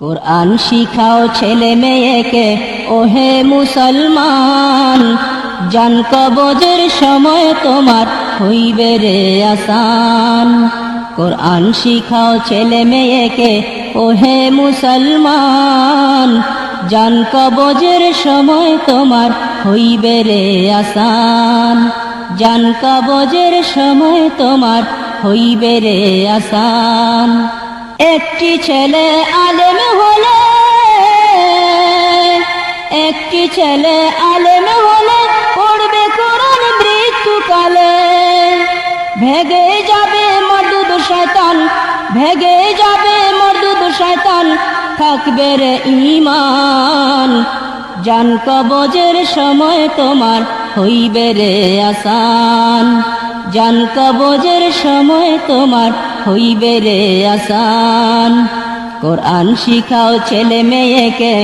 কুরআন শিখাও ছেলে মেয়েকে ওহে মুসলমান, জান কবজের সময় তোমার হইবে রে আসান। কুরআন শিখাও ছেলে মেয়েকে ওহে মুসলমান, জান কবজের সময় তোমার হইবে রে আসান। জান কবজের সময় তোমার হইবে রে আসান। একটি ছেলে আলেম হলে, একটি ছেলে আলেম হলে পড়বে কোরআন মৃত্যুকালে। ভেগে যাবে মরদুদ শয়তান, ভেগে যাবে মরদুদ শয়তান, থাকবে রে ঈমান। জান কবজের সময় তোমার হইবে রে আসান। জান কবজের সময় তোমার হইবে রে আসান। কোরআন শিখাও ছেলে মেয়েকে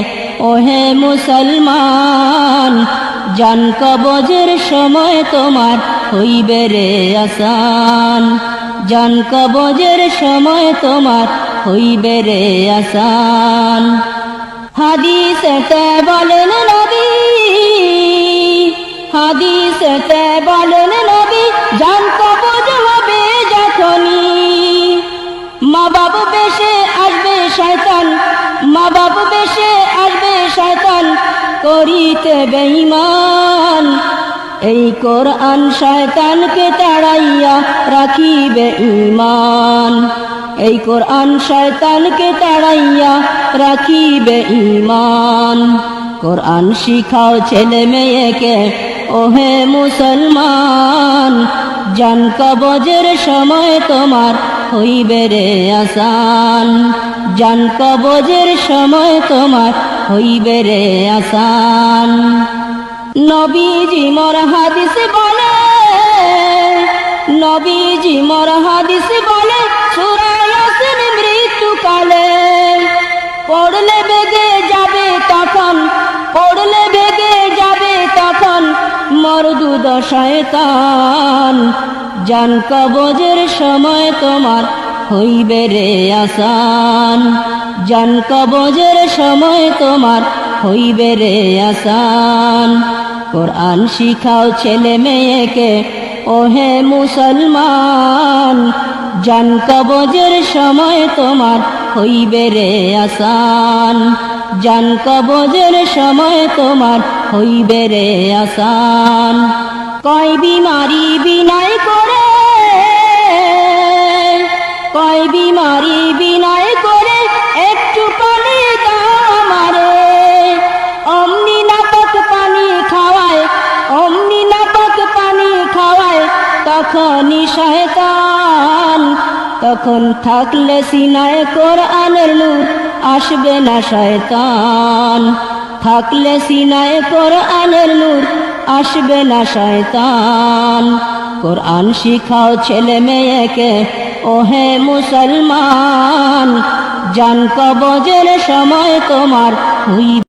ওহে মুসলমান, জান কবজের সময় তোমার হইবে রে আসান। জান কবজের সময় তোমার হইবে রে আসান। হাদিসেতে বলেন নবী, হাদিসেতে বলেন নবী, জান কবজ হবে যখনই মা বাপ বেশে আসবে শয়তান, মা বাপ বেশে আসবে শয়তান, করিতে বেঈমান। এই কোরআন শয়তানকে তাড়াইয়া রাখিবে ঈমান। এই কোরআন শয়তানকে তাড়াইয়া রাখিবে ঈমান। কোরআন শিখাও ছেলে মেয়েকে ওহে মুসলমান, জান কবজের সময় তোমার হইবে রে আসান। জান কবজের সময় তোমার হইবে রে আসান। নবীজি মোর হাদিস বলে, নবীজি মোর হাদিস বলে, সূরা ইয়াসিন মৃত্যুকালে পড়লে বেগে যাবে তখন, পড়লে বেগে যাবে তখন মরদুদ শয়তান। জান কবজের সময় তোমার হইবে রে আসান। জান কবজের সময় তোমার হইবে রে আসান। কোরআন শিখাও ছেলে মেয়েকে ওহে মুসলমান, জান কবজের সময় তোমার হইবে রে আসান। জান কবজের সময় তোমার হইবে রে আসান। কয় বিমারি বিনয় করে, কয় বিমারি বিনয় করে, একটু পানি দাও আমারে। অমনি নাপাক পানি খাওয়ায়, অমনি নাপাক পানি খাওয়ায়, তখনই শয়তান। তখন থাকলে সিনায় কোরআনের নূর, আসবে না শয়তান। থাকলে সিনায় কোরআনের নূর, আসবে না শয়তান। কোরআন শিখাও ছেলে মেয়েকে ওহে মুসলমান, জান কবজের সময় তোমার হইবে